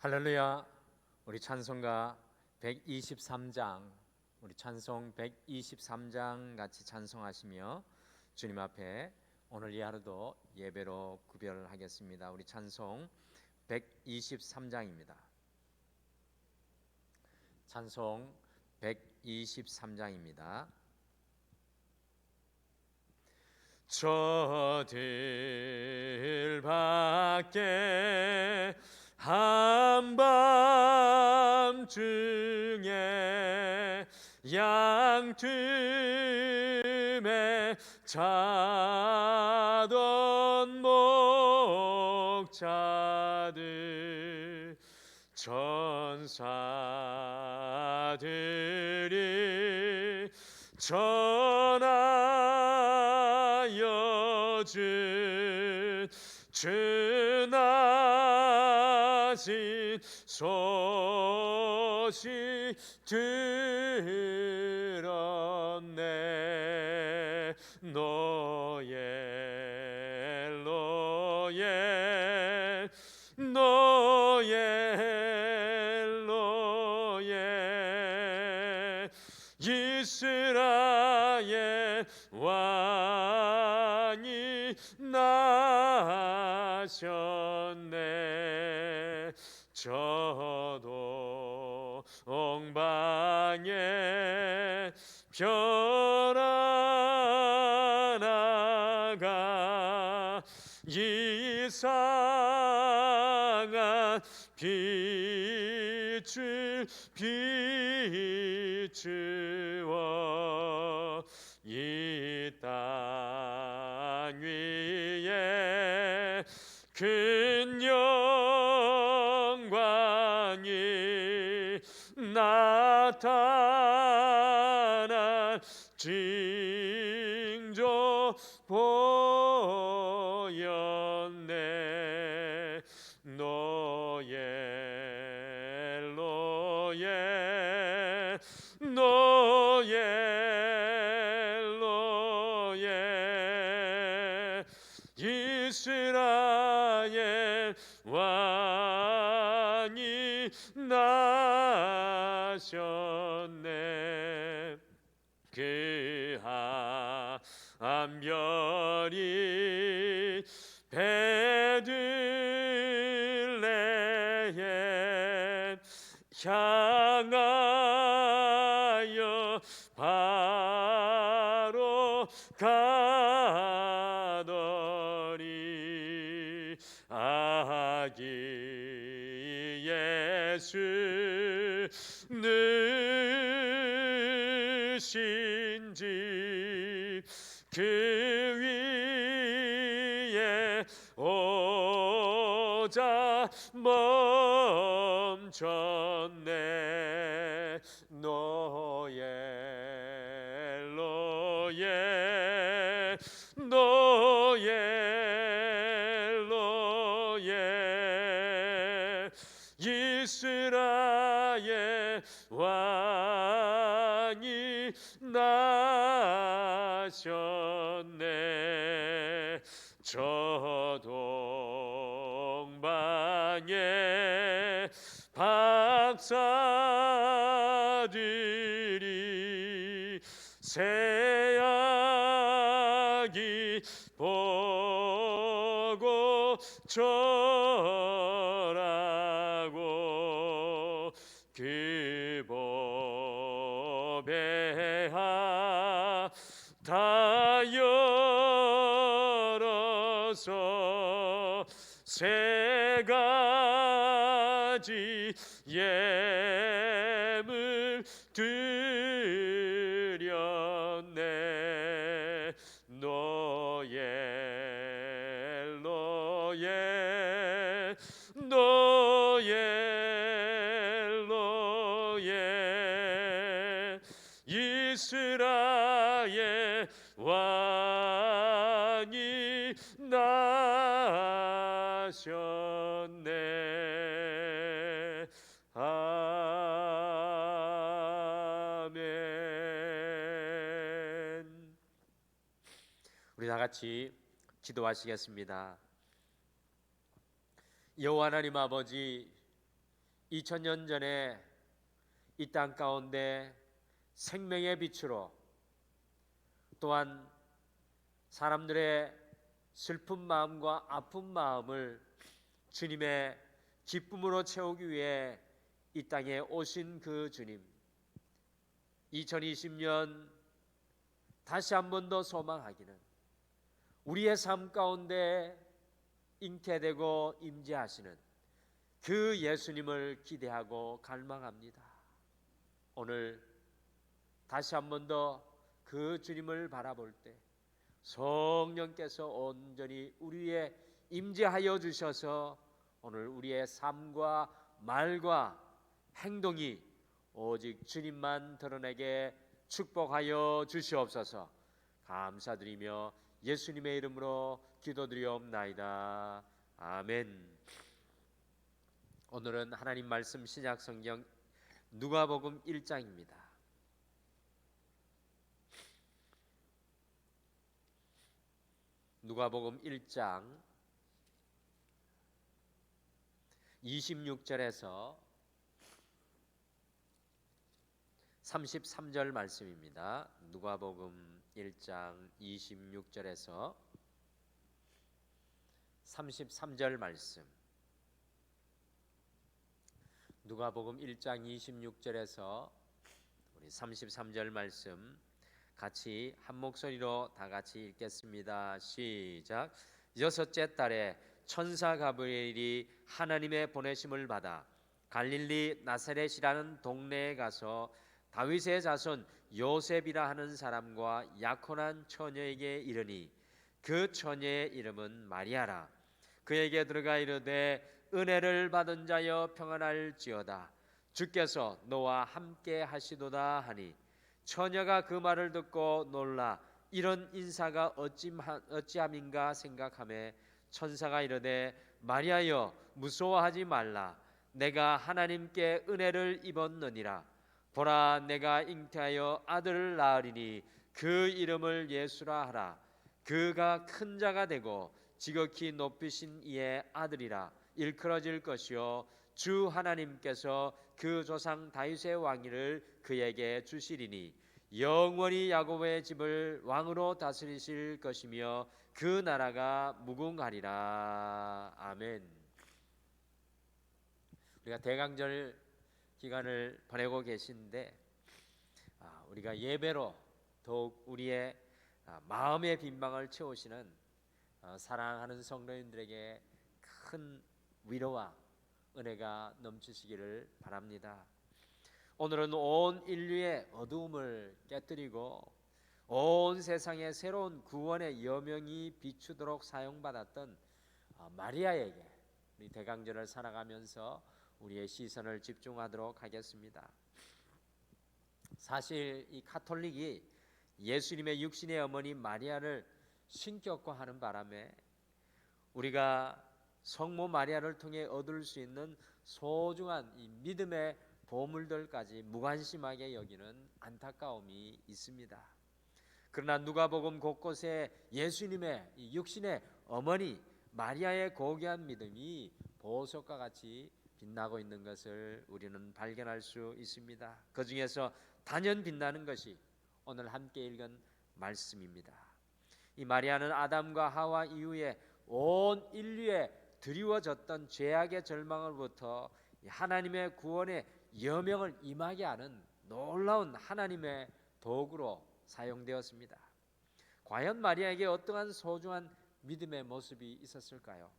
할렐루야. 우리 찬송가 123장, 우리 찬송 123장 같이 찬송하시며 주님 앞에 오늘 이 하루도 예배로 구별하겠습니다. 우리 찬송 123장입니다. 찬송 123장입니다. 저들 밖에 한밤중에 양틈에 자던 목자들 천사들이 전하여 준 주나신 소식 들었네. 노예 이스라엘 왕이 나셨네. 저도 옹방에 별 하나가 이상한 빛을 비추어 이 땅 위에 큰 영광이 나타난 징조 보였네. 노예 이스라엘 왕이 나셨네. 그 한별이 베들레헴 향하여 바로 가더니 아기 예수 느신 집 그 위에 오자 멈췄네. 노예 이스라엘 왕이 나셨네. 저 동방에 박사들이 새아기 보고 절하고 그 법에 다 열어서 세 가지 예물 드렸네. 노예 이스라엘 왕이 나셨네. 아멘. 우리 다 같이 기도하시겠습니다. 여호와 하나님 아버지, 2000년 전에 이 땅 가운데 생명의 빛으로, 또한 사람들의 슬픈 마음과 아픈 마음을 주님의 기쁨으로 채우기 위해 이 땅에 오신 그 주님, 2020년 다시 한 번 더 소망하기는 우리의 삶 가운데 잉태되고 임재하시는 그 예수님을 기대하고 갈망합니다. 오늘 다시 한 번 더 그 주님을 바라볼 때 성령께서 온전히 우리의 임재하여 주셔서 오늘 우리의 삶과 말과 행동이 오직 주님만 드러내게 축복하여 주시옵소서. 감사드리며 예수님의 이름으로 기도드리옵나이다. 아멘. 오늘은 하나님 말씀 신약성경 누가복음 1장입니다. 누가복음 1장 26절에서 33절 말씀입니다. 누가복음 1장 26절에서 33절 말씀. 누가복음 1장 26절에서 우리 33절 말씀 같이 한 목소리로 다 같이 읽겠습니다. 시작. 여섯째 달에 천사 가브리엘이 하나님의 보내심을 받아 갈릴리 나사렛이라는 동네에 가서 다윗의 자손 요셉이라 하는 사람과 약혼한 처녀에게 이르니 그 처녀의 이름은 마리아라. 그에게 들어가 이르되 은혜를 받은 자여 평안할지어다. 주께서 너와 함께 하시도다 하니 처녀가 그 말을 듣고 놀라 이런 인사가 어찌함인가 생각하매 천사가 이르되 마리아여 무서워하지 말라. 내가 하나님께 은혜를 입었느니라. 보라 내가 잉태하여 아들을 낳으리니 그 이름을 예수라 하라. 그가 큰 자가 되고 지극히 높이신 이의 아들이라. 일컬어질 것이요 주 하나님께서 그 조상 다윗의 왕위를 그에게 주시리니 영원히 야곱의 집을 왕으로 다스리실 것이며 그 나라가 무궁하리라. 아멘. 우리가 대강절 기간을 보내고 계신데 우리가 예배로 더욱 우리의 마음의 빈방을 채우시는 사랑하는 성도님들에게 큰 위로와 은혜가 넘치시기를 바랍니다. 오늘은 온 인류의 어두움을 깨뜨리고 온 세상에 새로운 구원의 여명이 비추도록 사용받았던 마리아에게 우리 대강절을 살아가면서 우리의 시선을 집중하도록 하겠습니다. 사실 이 가톨릭이 예수님의 육신의 어머니 마리아를 신격화하는 바람에 우리가 성모 마리아를 통해 얻을 수 있는 소중한 이 믿음의 보물들까지 무관심하게 여기는 안타까움이 있습니다. 그러나 누가복음 곳곳에 예수님의 이 육신의 어머니 마리아의 고귀한 믿음이 보석과 같이 빛나고 있는 것을 우리는 발견할 수 있습니다. 그 중에서 단연 빛나는 것이 오늘 함께 읽은 말씀입니다. 이 마리아는 아담과 하와 이후에 온 인류에 드리워졌던 죄악의 절망으로부터 하나님의 구원의 여명을 임하게 하는 놀라운 하나님의 도구로 사용되었습니다. 과연 마리아에게 어떠한 소중한 믿음의 모습이 있었을까요?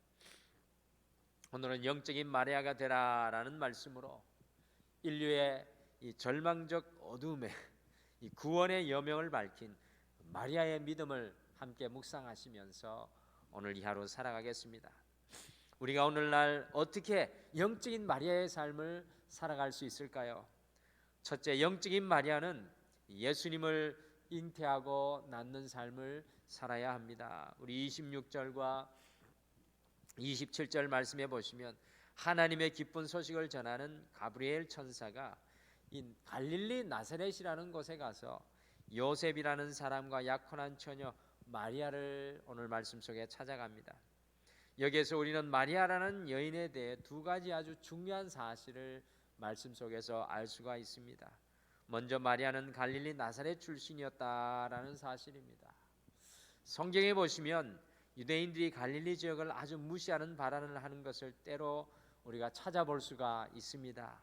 오늘은 영적인 마리아가 되라라는 말씀으로 인류의 이 절망적 어둠에 이 구원의 여명을 밝힌 마리아의 믿음을 함께 묵상하시면서 오늘 이 하루 살아가겠습니다. 우리가 오늘날 어떻게 영적인 마리아의 삶을 살아갈 수 있을까요? 첫째, 영적인 마리아는 예수님을 잉태하고 낳는 삶을 살아야 합니다. 우리 26절과 27절 말씀해 보시면 하나님의 기쁜 소식을 전하는 가브리엘 천사가 이 갈릴리 나사렛이라는 곳에 가서 요셉이라는 사람과 약혼한 처녀 마리아를 오늘 말씀 속에 찾아갑니다. 여기에서 우리는 마리아라는 여인에 대해 두 가지 아주 중요한 사실을 말씀 속에서 알 수가 있습니다. 먼저 마리아는 갈릴리 나사렛 출신이었다라는 사실입니다. 성경에 보시면 유대인들이 갈릴리 지역을 아주 무시하는 발언을 하는 것을 때로 우리가 찾아볼 수가 있습니다.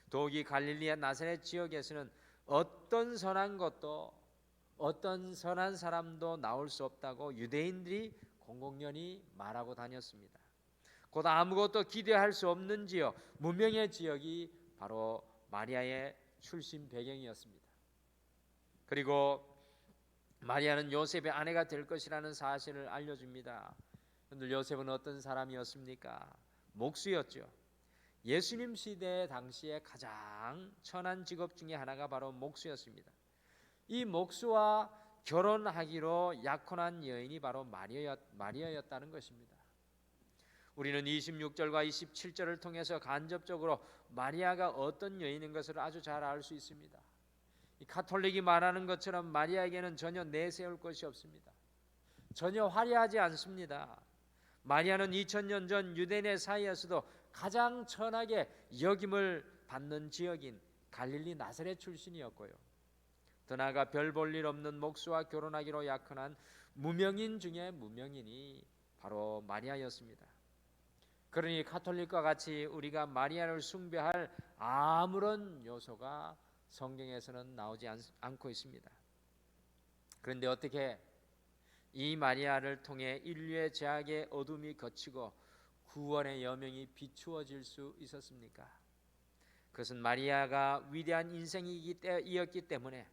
더욱이 갈릴리의 나사렛 지역에서는 어떤 선한 것도 어떤 선한 사람도 나올 수 없다고 유대인들이 공공연히 말하고 다녔습니다. 곧 아무것도 기대할 수 없는 지역, 무명의 지역이 바로 마리아의 출신 배경이었습니다. 그리고 마리아는 요셉의 아내가 될 것이라는 사실을 알려줍니다. 그런데 요셉은 어떤 사람이었습니까? 목수였죠. 예수님 시대 당시에 가장 천한 직업 중에 하나가 바로 목수였습니다. 이 목수와 결혼하기로 약혼한 여인이 바로 마리아였다는 것입니다. 우리는 26절과 27절을 통해서 간접적으로 마리아가 어떤 여인인 것을 아주 잘 알 수 있습니다. 이 가톨릭이 말하는 것처럼 마리아에게는 전혀 내세울 것이 없습니다. 전혀 화려하지 않습니다. 마리아는 2000년 전 유대인의 사이에서도 가장 천하게 여김을 받는 지역인 갈릴리 나사렛 출신이었고요. 더 나아가 별 볼 일 없는 목수와 결혼하기로 약혼한 무명인 중에 무명인이 바로 마리아였습니다. 그러니 가톨릭과 같이 우리가 마리아를 숭배할 아무런 요소가 성경에서는 나오지 않고 있습니다. 그런데 어떻게 이 마리아를 통해 인류의 죄악의 어둠이 걷히고 구원의 여명이 비추어질 수 있었습니까? 그것은 마리아가 위대한 인생이었기 때문에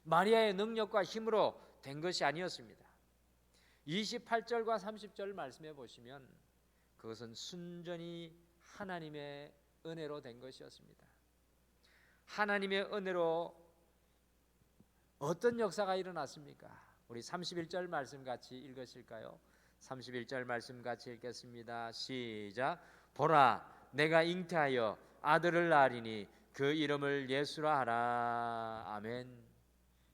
마리아의 능력과 힘으로 된 것이 아니었습니다. 28절과 30절 말씀해 보시면 그것은 순전히 하나님의 은혜로 된 것이었습니다. 하나님의 은혜로 어떤 역사가 일어났습니까? 우리 31절 말씀 같이 읽으실까요? 31절 말씀 같이 읽겠습니다. 시작. 보라, 내가 잉태하여 아들을 낳으리니 그 이름을 예수라 하라. 아멘.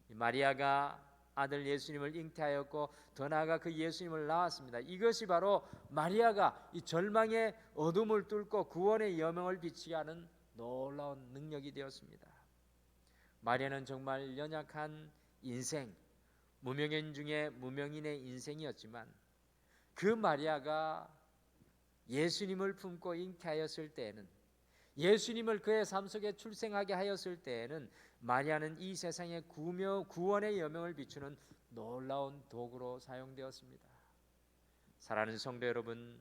마리아가 아들 예수님을 잉태하였고 더 나아가 그 예수님을 낳았습니다. 이것이 바로 마리아가 이 절망의 어둠을 뚫고 구원의 여명을 비치게 하는 놀라운 능력이 되었습니다. 마리아는 정말 연약한 인생, 무명인 중에 무명인의 인생이었지만 그 마리아가 예수님을 품고 잉태하였을 때에는, 예수님을 그의 삶 속에 출생하게 하였을 때에는 마리아는 이 세상의 구원의 여명을 비추는 놀라운 도구로 사용되었습니다. 사랑하는 성도 여러분,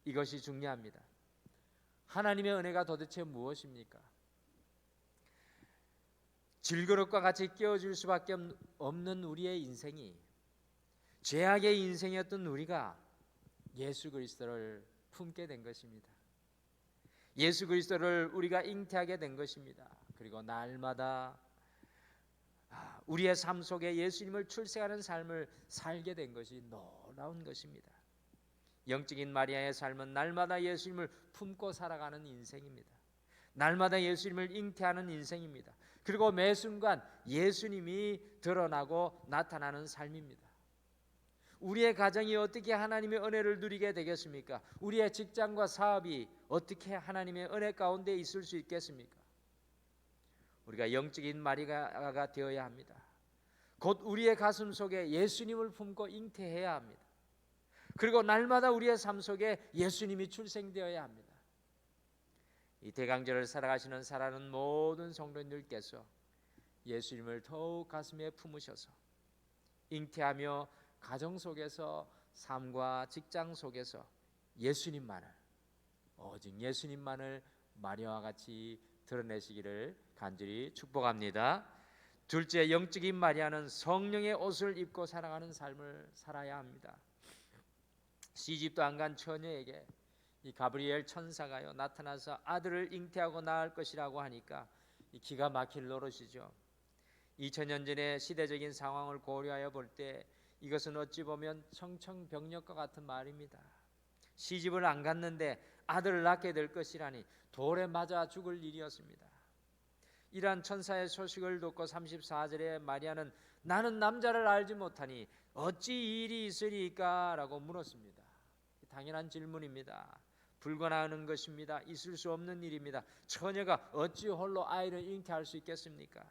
이것이 중요합니다. 하나님의 은혜가 도대체 무엇입니까? 질그릇과 같이 끼워줄 수밖에 없는 우리의 인생이, 죄악의 인생이었던 우리가 예수 그리스도를 품게 된 것입니다. 예수 그리스도를 우리가 잉태하게 된 것입니다. 그리고 날마다 우리의 삶 속에 예수님을 출생하는 삶을 살게 된 것이 놀라운 것입니다. 영적인 마리아의 삶은 날마다 예수님을 품고 살아가는 인생입니다. 날마다 예수님을 잉태하는 인생입니다. 그리고 매 순간 예수님이 드러나고 나타나는 삶입니다. 우리의 가정이 어떻게 하나님의 은혜를 누리게 되겠습니까? 우리의 직장과 사업이 어떻게 하나님의 은혜 가운데 있을 수 있겠습니까? 우리가 영적인 마리아가 되어야 합니다. 곧 우리의 가슴 속에 예수님을 품고 잉태해야 합니다. 그리고 날마다 우리의 삶 속에 예수님이 출생되어야 합니다. 이 대강절을 살아가시는 사랑하는 모든 성도님들께서 예수님을 더욱 가슴에 품으셔서 잉태하며 가정 속에서, 삶과 직장 속에서 예수님만을, 오직 예수님만을 마리아와 같이 드러내시기를 간절히 축복합니다. 둘째, 영적인 마리아는 성령의 옷을 입고 살아가는 삶을 살아야 합니다. 시집도 안 간 처녀에게 이 가브리엘 천사가요 나타나서 아들을 잉태하고 낳을 것이라고 하니까 이 기가 막힐 노릇이죠. 2000년 전의 시대적인 상황을 고려하여 볼 때 이것은 어찌 보면 청천벽력과 같은 말입니다. 시집을 안 갔는데 아들을 낳게 될 것이라니 돌에 맞아 죽을 일이었습니다. 이러한 천사의 소식을 듣고 34절에 마리아는 나는 남자를 알지 못하니 어찌 이 일이 있으리까? 라고 물었습니다. 당연한 질문입니다. 불가능한 것입니다. 있을 수 없는 일입니다. 처녀가 어찌 홀로 아이를 잉태할 수 있겠습니까?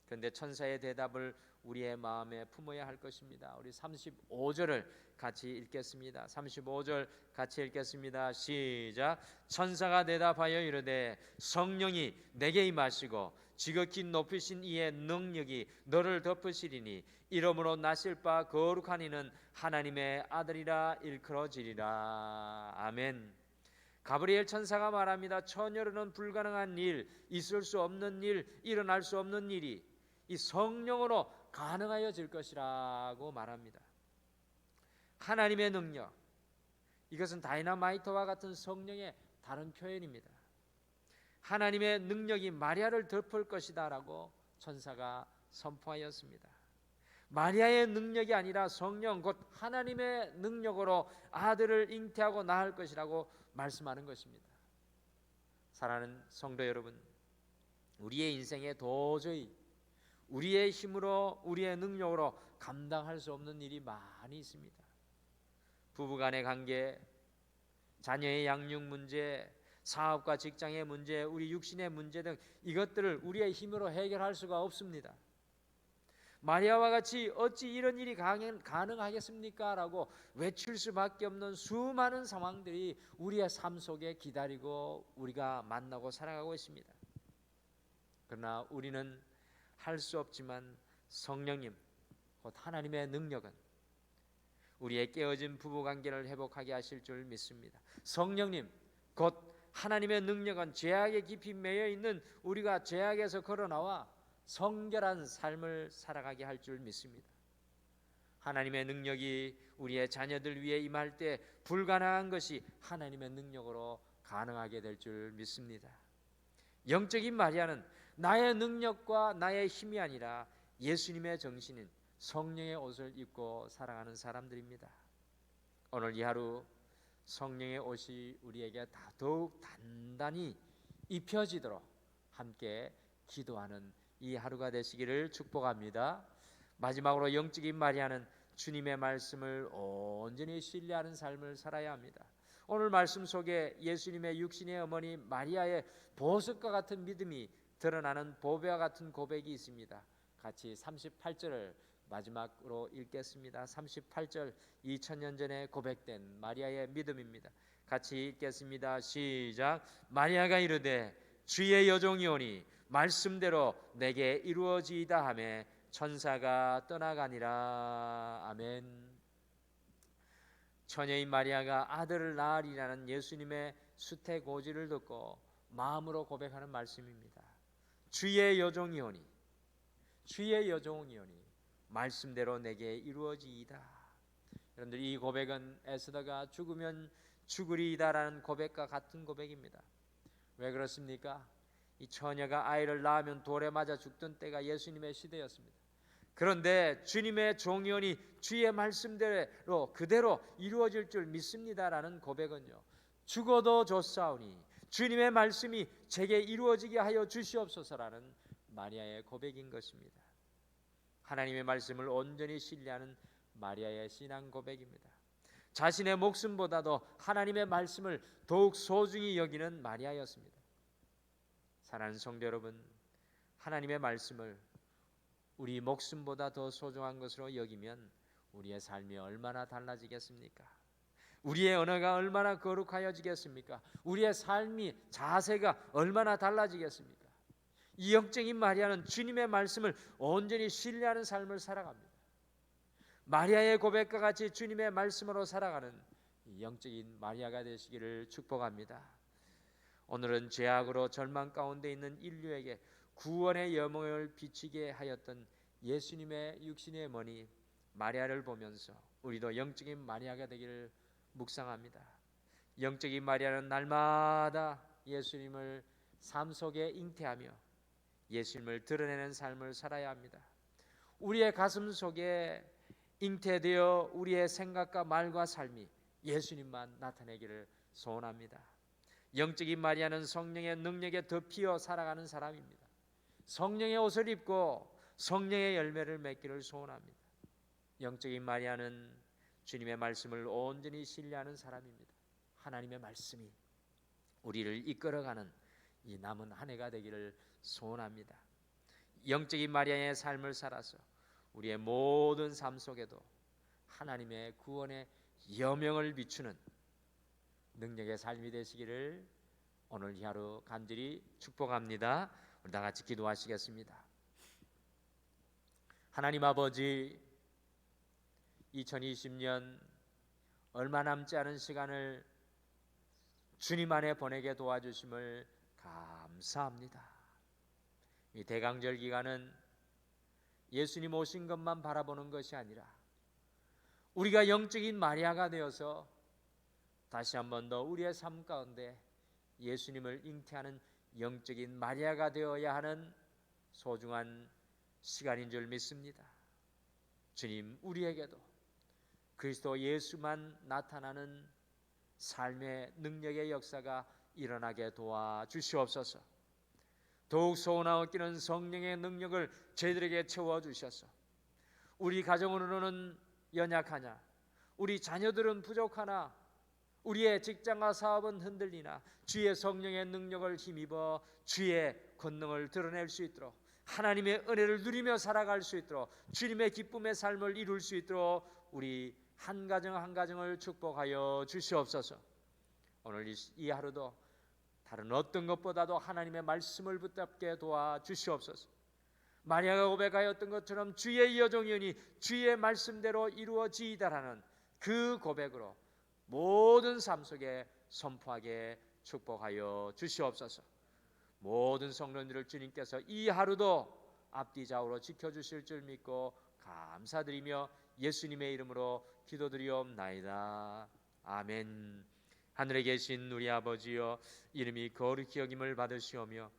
그런데 천사의 대답을 우리의 마음에 품어야 할 것입니다. 우리 35절을 같이 읽겠습니다. 35절 같이 읽겠습니다. 시작. 천사가 대답하여 이르되 성령이 내게 임하시고 지극히 높으신 이의 능력이 너를 덮으시리니 이러므로 나실 바 거룩한 이는 하나님의 아들이라 일컬어지리라. 아멘. 가브리엘 천사가 말합니다. 처녀로는 불가능한 일, 있을 수 없는 일, 일어날 수 없는 일이 이 성령으로 가능하여질 것이라고 말합니다. 하나님의 능력, 이것은 다이너마이트와 같은 성령의 다른 표현입니다. 하나님의 능력이 마리아를 덮을 것이다 라고 천사가 선포하였습니다. 마리아의 능력이 아니라 성령 곧 하나님의 능력으로 아들을 잉태하고 낳을 것이라고 말씀하는 것입니다. 사랑하는 성도 여러분, 우리의 인생에 도저히 우리의 힘으로 우리의 능력으로 감당할 수 없는 일이 많이 있습니다. 부부간의 관계, 자녀의 양육 문제, 사업과 직장의 문제, 우리 육신의 문제 등 이것들을 우리의 힘으로 해결할 수가 없습니다. 마리아와 같이 어찌 이런 일이 가능하겠습니까? 라고 외칠 수밖에 없는 수많은 상황들이 우리의 삶 속에 기다리고 우리가 만나고 살아가고 있습니다. 그러나 우리는 할 수 없지만 성령님 곧 하나님의 능력은 우리의 깨어진 부부관계를 회복하게 하실 줄 믿습니다. 성령님 곧 하나님의 능력은 죄악에 깊이 매여 있는 우리가 죄악에서 걸어나와 성결한 삶을 살아가게 할 줄 믿습니다. 하나님의 능력이 우리의 자녀들 위해 임할 때 불가능한 것이 하나님의 능력으로 가능하게 될 줄 믿습니다. 영적인 마리아는 나의 능력과 나의 힘이 아니라 예수님의 정신인 성령의 옷을 입고 살아가는 사람들입니다. 오늘 이 하루 성령의 옷이 우리에게 더욱 단단히 입혀지도록 함께 기도하는 이 하루가 되시기를 축복합니다. 마지막으로 영적인 마리아는 주님의 말씀을 온전히 신뢰하는 삶을 살아야 합니다. 오늘 말씀 속에 예수님의 육신의 어머니 마리아의 보석과 같은 믿음이 드러나는 보배와 같은 고백이 있습니다. 같이 38절을 마지막으로 읽겠습니다. 38절 2000년 전에 고백된 마리아의 믿음입니다. 같이 읽겠습니다. 시작. 마리아가 이르되 주의 여종이오니 말씀대로 내게 이루어지이다 하매 천사가 떠나가니라. 아멘. 처녀인 마리아가 아들을 낳으리라는 예수님의 수태고지를 듣고 마음으로 고백하는 말씀입니다. 주의 여종이오니 주의 여종이오니 말씀대로 내게 이루어지이다. 여러분들, 이 고백은 에스더가 죽으면 죽으리이다라는 고백과 같은 고백입니다. 왜 그렇습니까? 이 처녀가 아이를 낳으면 돌에 맞아 죽던 때가 예수님의 시대였습니다. 그런데 주님의 종이오니 주의 말씀대로 그대로 이루어질 줄 믿습니다라는 고백은요, 죽어도 좋사오니 주님의 말씀이 제게 이루어지게 하여 주시옵소서라는 마리아의 고백인 것입니다. 하나님의 말씀을 온전히 신뢰하는 마리아의 신앙 고백입니다. 자신의 목숨보다도 하나님의 말씀을 더욱 소중히 여기는 마리아였습니다. 사랑하는 성도 여러분, 하나님의 말씀을 우리 목숨보다 더 소중한 것으로 여기면 우리의 삶이 얼마나 달라지겠습니까? 우리의 언어가 얼마나 거룩하여지겠습니까? 우리의 삶이 자세가 얼마나 달라지겠습니까? 이 영적인 마리아는 주님의 말씀을 온전히 신뢰하는 삶을 살아갑니다. 마리아의 고백과 같이 주님의 말씀으로 살아가는 영적인 마리아가 되시기를 축복합니다. 오늘은 죄악으로 절망 가운데 있는 인류에게 구원의 여몽을 비치게 하였던 예수님의 육신의 어머니 마리아를 보면서 우리도 영적인 마리아가 되기를 묵상합니다. 영적인 마리아는 날마다 예수님을 삶 속에 잉태하며 예수님을 드러내는 삶을 살아야 합니다. 우리의 가슴 속에 잉태되어 우리의 생각과 말과 삶이 예수님만 나타내기를 소원합니다. 영적인 마리아는 성령의 능력에 덮여 살아가는 사람입니다. 성령의 옷을 입고 성령의 열매를 맺기를 소원합니다. 영적인 마리아는 주님의 말씀을 온전히 신뢰하는 사람입니다. 하나님의 말씀이 우리를 이끌어가는 이 남은 한 해가 되기를 소원합니다. 영적인 마리아의 삶을 살아서 우리의 모든 삶 속에도 하나님의 구원의 여명을 비추는 능력의 삶이 되시기를 오늘 이 하루 간절히 축복합니다. 우리 다 같이 기도하시겠습니다. 하나님 아버지, 2020년 얼마 남지 않은 시간을 주님 안에 보내게 도와주심을 감사합니다. 이 대강절 기간은 예수님 오신 것만 바라보는 것이 아니라 우리가 영적인 마리아가 되어서 다시 한 번 더 우리의 삶 가운데 예수님을 잉태하는 영적인 마리아가 되어야 하는 소중한 시간인 줄 믿습니다. 주님, 우리에게도 그리스도 예수만 나타나는 삶의 능력의 역사가 일어나게 도와주시옵소서. 더욱 소원하고 끼는 성령의 능력을 저희들에게 채워주셔서 우리 가정으로는 연약하냐, 우리 자녀들은 부족하나, 우리의 직장과 사업은 흔들리나 주의 성령의 능력을 힘입어 주의 권능을 드러낼 수 있도록, 하나님의 은혜를 누리며 살아갈 수 있도록, 주님의 기쁨의 삶을 이룰 수 있도록 우리 한 가정 한 가정을 축복하여 주시옵소서. 오늘 이 하루도 다른 어떤 것보다도 하나님의 말씀을 붙잡게 도와주시옵소서. 마리아가 고백하였던 것처럼 주의 여종이니 주의 말씀대로 이루어지이다라는 그 고백으로 모든 삶 속에 선포하게 축복하여 주시옵소서. 모든 성도들을 주님께서 이 하루도 앞뒤 좌우로 지켜주실 줄 믿고 감사드리며 예수님의 이름으로 기도드리옵나이다. 아멘. 하늘에 계신 우리 아버지여, 이름이 거룩히 여김을 받으시오며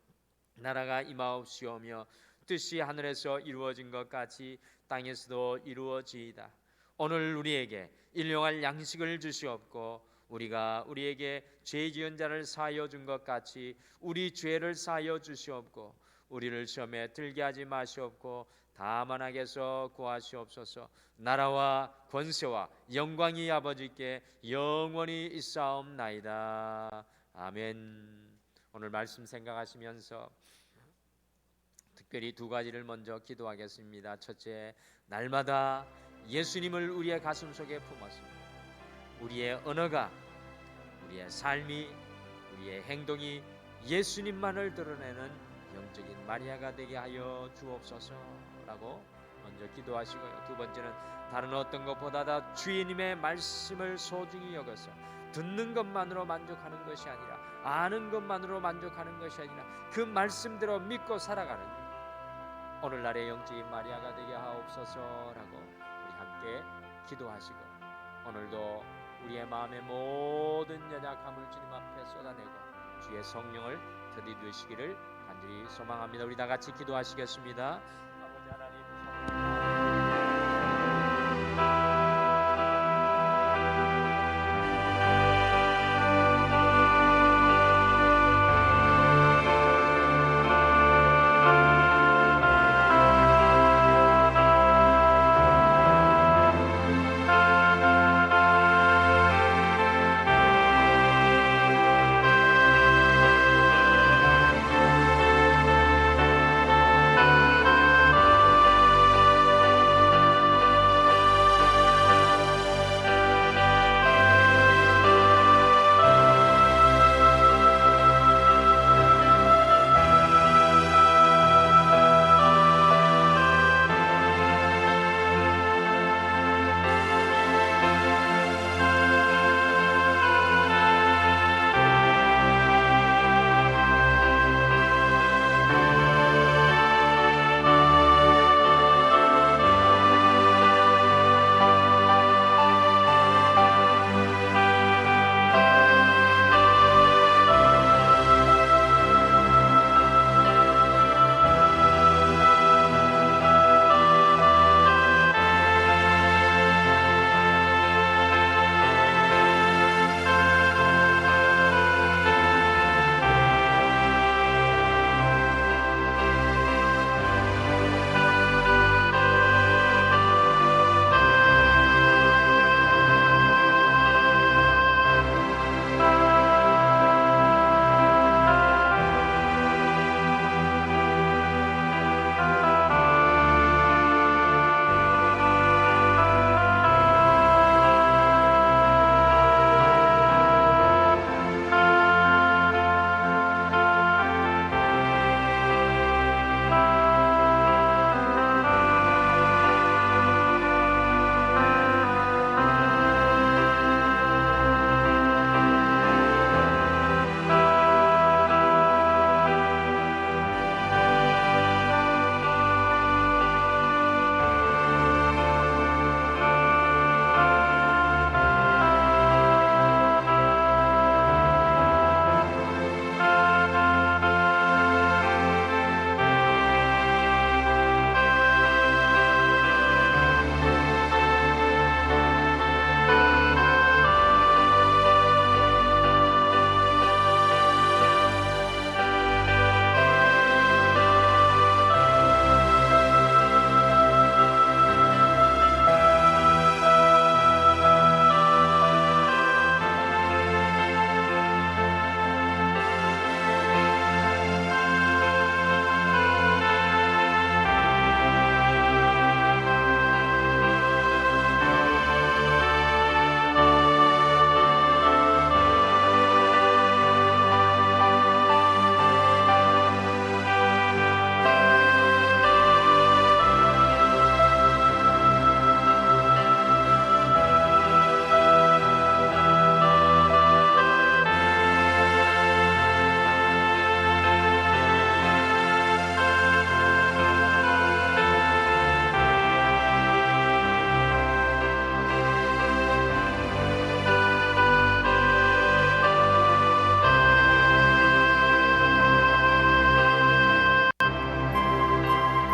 나라가 임하옵시오며 뜻이 하늘에서 이루어진 것 같이 땅에서도 이루어지이다. 오늘 우리에게 일용할 양식을 주시옵고 우리가 우리에게 죄 지은 자를 사하여 준 것 같이 우리 죄를 사하여 주시옵고 우리를 시험에 들게 하지 마시옵고 다만 악에서 구하시옵소서. 나라와 권세와 영광이 아버지께 영원히 있사옵나이다. 아멘. 오늘 말씀 생각하시면서 특별히 두 가지를 먼저 기도하겠습니다. 첫째, 날마다 예수님을 우리의 가슴 속에 품었습니다. 우리의 언어가, 우리의 삶이, 우리의 행동이 예수님만을 드러내는 영적인 마리아가 되게 하여 주옵소서라고 먼저 기도하시고요. 두 번째는 다른 어떤 것보다 주님의 말씀을 소중히 여겨서 듣는 것만으로 만족하는 것이 아니라, 아는 것만으로 만족하는 것이 아니라 그 말씀대로 믿고 살아가는 오늘날의 영적인 마리아가 되게 하옵소서라고 우리 함께 기도하시고, 오늘도 우리의 마음의 모든 연약함을 주님 앞에 쏟아내고 주의 성령을 들이두시기를 간절히 소망합니다. 우리 다 같이 기도하시겠습니다.